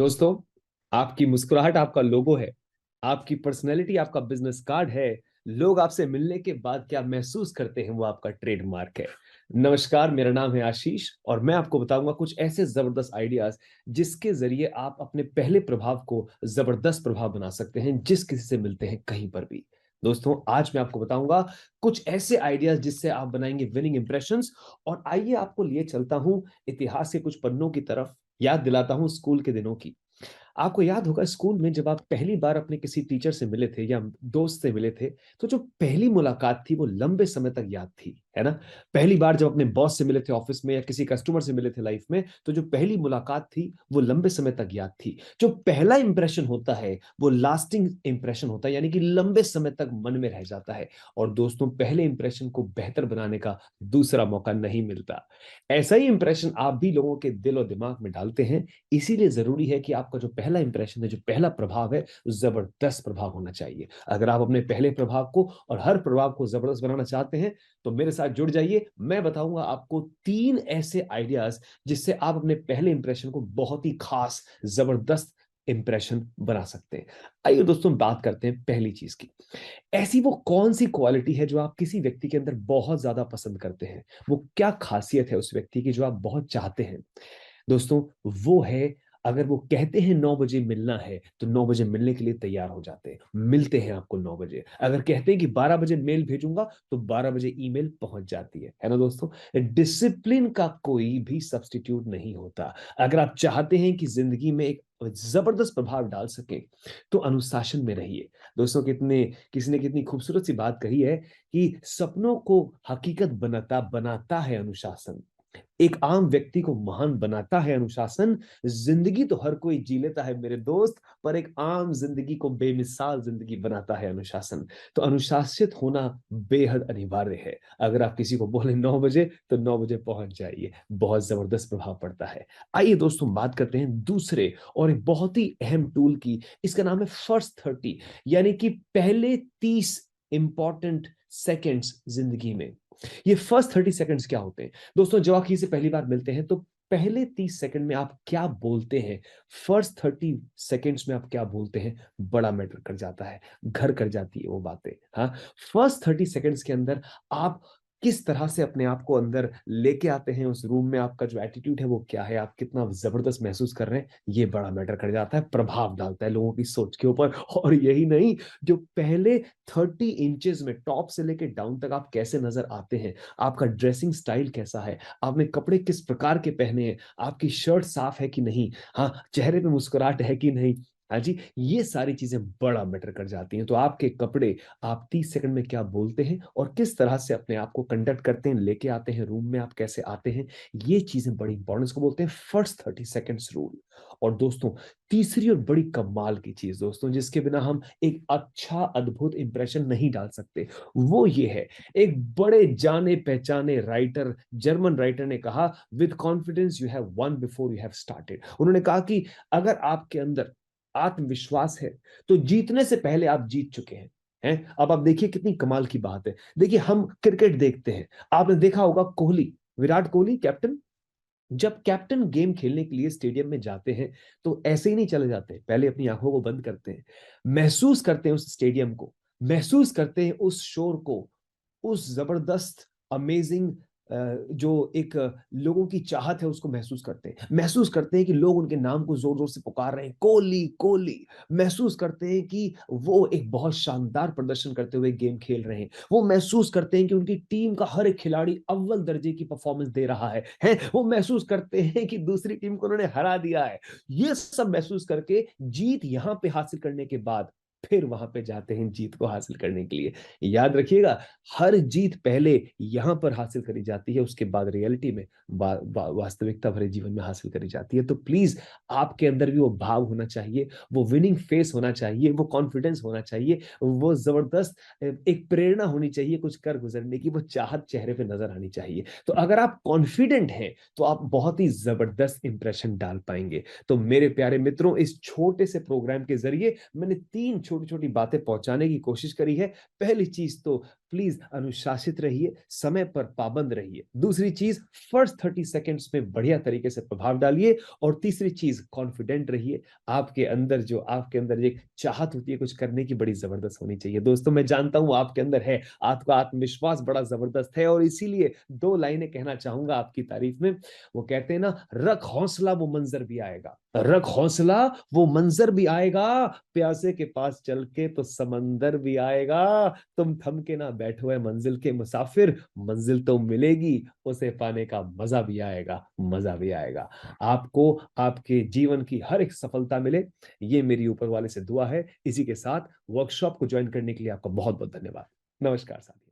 दोस्तों, आपकी मुस्कुराहट आपका लोगो है। आपकी पर्सनैलिटी आपका बिजनेस कार्ड है। लोग आपसे मिलने के बाद क्या महसूस करते हैं वो आपका ट्रेडमार्क है। नमस्कार, मेरा नाम है आशीष और मैं आपको बताऊंगा कुछ ऐसे जबरदस्त आइडियाज जिसके जरिए आप अपने पहले प्रभाव को जबरदस्त प्रभाव बना सकते हैं जिस किसी से मिलते हैं कहीं पर भी। दोस्तों, आज मैं आपको बताऊंगा कुछ ऐसे आइडियाज जिससे आप बनाएंगे विनिंग इंप्रेशंस। और आइए आपको लिए चलता हूं इतिहास के कुछ पन्नों की तरफ, याद दिलाता हूं स्कूल के दिनों की। आपको याद होगा स्कूल में जब आप पहली बार अपने किसी टीचर से मिले थे या दोस्त से मिले थे, तो जो पहली मुलाकात थी वो लंबे समय तक याद थी, है ना। पहली बार जब अपने बॉस से मिले थे ऑफिस में या किसी कस्टमर से मिले थे लाइफ में, तो जो पहली मुलाकात थी वो लंबे समय तक याद थी। जो पहला इंप्रेशन होता है वो लास्टिंग इंप्रेशन होता है, यानी कि लंबे समय तक मन में रह जाता है। और दोस्तों, पहले इंप्रेशन को बेहतर बनाने का दूसरा मौका नहीं मिलता। ऐसा ही इंप्रेशन आप भी लोगों के दिल और दिमाग में डालते हैं। इसीलिए जरूरी है कि आपका जो पहला इंप्रेशन है, जो पहला प्रभाव है, जबरदस्त प्रभाव होना चाहिए। अगर आप अपने पहले प्रभाव को और हर प्रभाव को जबरदस्त बनाना चाहते हैं तो मेरे साथ जुड़ जाइए। मैं बताऊंगा आपको 3 ऐसे आइडियाज जिससे आप अपने पहले इंप्रेशन को बहुत ही खास, जबरदस्त इंप्रेशन बना सकते हैं। आइए दोस्तों, बात करते हैं पहली चीज की। ऐसी वो कौन सी क्वालिटी है जो आप किसी व्यक्ति के अंदर बहुत ज्यादा पसंद करते हैं? वो क्या खासियत है उस व्यक्ति की जो आप बहुत चाहते हैं? दोस्तों, वो है, अगर वो कहते हैं 9 बजे मिलना है तो 9 बजे मिलने के लिए तैयार हो जाते हैं, मिलते हैं आपको 9 बजे। अगर कहते हैं कि 12 बजे मेल भेजूंगा तो 12 बजे ईमेल पहुंच जाती है ना दोस्तों। डिसिप्लिन का कोई भी सब्स्टिट्यूट नहीं होता। अगर आप चाहते हैं कि जिंदगी में एक जबरदस्त प्रभाव डाल सके तो अनुशासन में रहिए। दोस्तों, कितने किसी ने कितनी खूबसूरत सी बात कही है कि सपनों को हकीकत बनाता बनाता है अनुशासन। एक आम व्यक्ति को महान बनाता है अनुशासन। जिंदगी तो हर कोई जी लेता है मेरे दोस्त, पर एक आम जिंदगी को बेमिसाल जिंदगी बनाता है अनुशासन। तो अनुशासित होना बेहद अनिवार्य है। अगर आप किसी को बोले 9 बजे तो 9 बजे पहुंच जाइए, बहुत जबरदस्त प्रभाव पड़ता है। आइए दोस्तों, बात करते हैं दूसरे और एक बहुत ही अहम टूल की। इसका नाम है फर्स्ट 30, यानी कि पहले 30 इंपॉर्टेंट सेकेंड्स जिंदगी में। ये फर्स्ट 30 सेकंड्स क्या होते हैं? दोस्तों, जब आप किसी से पहली बार मिलते हैं तो पहले 30 सेकंड में आप क्या बोलते हैं, फर्स्ट 30 सेकेंड्स में आप क्या बोलते हैं, बड़ा मैटर कर जाता है। घर कर जाती है वो बातें। हाँ, फर्स्ट 30 सेकेंड्स के अंदर आप किस तरह से अपने आप को अंदर लेके आते हैं उस रूम में, आपका जो एटीट्यूड है वो क्या है, आप कितना जबरदस्त महसूस कर रहे हैं, ये बड़ा मैटर कर जाता है, प्रभाव डालता है लोगों की सोच के ऊपर। और यही नहीं, जो पहले 30 इंचेस में टॉप से लेके डाउन तक आप कैसे नजर आते हैं, आपका ड्रेसिंग स्टाइल कैसा है, आपने कपड़े किस प्रकार के पहने हैं, आपकी शर्ट साफ है कि नहीं, हाँ, चेहरे पे मुस्कुराहट है कि नहीं, हाँ जी, ये सारी चीजें बड़ा मैटर कर जाती हैं। तो आपके कपड़े, आप 30 सेकंड में क्या बोलते हैं और किस तरह से अपने आप को कंडक्ट करते हैं, लेके आते हैं रूम में, आप कैसे आते हैं, ये चीजें बड़ी इंपॉर्टेंस को बोलते हैं फर्स्ट 30 सेकंड्स रूल। और दोस्तों, तीसरी और बड़ी कमाल की चीज दोस्तों, जिसके बिना हम एक अच्छा अद्भुत इंप्रेशन नहीं डाल सकते, वो ये है। एक बड़े जाने पहचाने राइटर, जर्मन राइटर ने कहा, with confidence you have one before you have started. उन्होंने कहा कि अगर आपके अंदर आत्मविश्वास है तो जीतने से पहले आप जीत चुके हैं। अब आप देखिए कितनी कमाल की बात है। देखिए, हम क्रिकेट देखते हैं, आपने देखा होगा कोहली, विराट कोहली कैप्टन, जब कैप्टन गेम खेलने के लिए स्टेडियम में जाते हैं तो ऐसे ही नहीं चले जाते, पहले अपनी आंखों को बंद करते हैं, महसूस करते हैं उस स्टेडियम को, महसूस करते हैं उस शोर को, उस जबरदस्त अमेजिंग जो एक लोगों की चाहत है उसको महसूस करते हैं, महसूस करते हैं कि लोग उनके नाम को जोर जोर से पुकार रहे हैं, कोहली कोहली। महसूस करते हैं कि वो एक बहुत शानदार प्रदर्शन करते हुए गेम खेल रहे हैं, वो महसूस करते हैं कि उनकी टीम का हर एक खिलाड़ी अव्वल दर्जे की परफॉर्मेंस दे रहा है, वो महसूस करते हैं कि दूसरी टीम को उन्होंने हरा दिया है। ये सब महसूस करके जीत यहां पे हासिल करने के बाद फिर वहां पे जाते हैं जीत को हासिल करने के लिए। याद रखिएगा, हर जीत पहले यहां पर हासिल करी जाती है, उसके बाद रियलिटी में, वास्तविकता भरे जीवन में हासिल करी जाती है। तो प्लीज, आपके अंदर भी वो भाव होना चाहिए, वो विनिंग फेस होना चाहिए, वो कॉन्फिडेंस होना चाहिए, वो जबरदस्त एक प्रेरणा होनी चाहिए कुछ कर गुजरने की, वो चाहत चेहरे पे नजर आनी चाहिए। तो अगर आप कॉन्फिडेंट हैं तो आप बहुत ही जबरदस्त इंप्रेशन डाल पाएंगे। तो मेरे प्यारे मित्रों, इस छोटे से प्रोग्राम के जरिए मैंने 3 छोटी छोटी बातें पहुंचाने की कोशिश करी है। पहली चीज तो प्लीज अनुशासित रहिए, समय पर पाबंद रहिए। दूसरी चीज, फर्स्ट 30 सेकंड्स में बढ़िया तरीके से प्रभाव डालिए। और तीसरी चीज, कॉन्फिडेंट रहिए। आपके अंदर एक चाहत होती है कुछ करने की, बड़ी जबरदस्त होनी चाहिए। दोस्तों मैं जानता हूं आपके अंदर है, आपका आत्मविश्वास बड़ा जबरदस्त है। और इसीलिए दो लाइनें कहना चाहूंगा आपकी तारीफ में। वो कहते हैं ना, रख हौसला वो मंजर भी आएगा, रख हौसला वो मंजर भी आएगा, प्यासे के पास चल के तो समंदर भी आएगा। तुम थम के ना बैठो है मंजिल के मुसाफिर, मंजिल तो मिलेगी, उसे पाने का मजा भी आएगा, मजा भी आएगा। आपको आपके जीवन की हर एक सफलता मिले, ये मेरी ऊपर वाले से दुआ है। इसी के साथ वर्कशॉप को ज्वाइन करने के लिए आपका बहुत बहुत धन्यवाद। नमस्कार साथियों।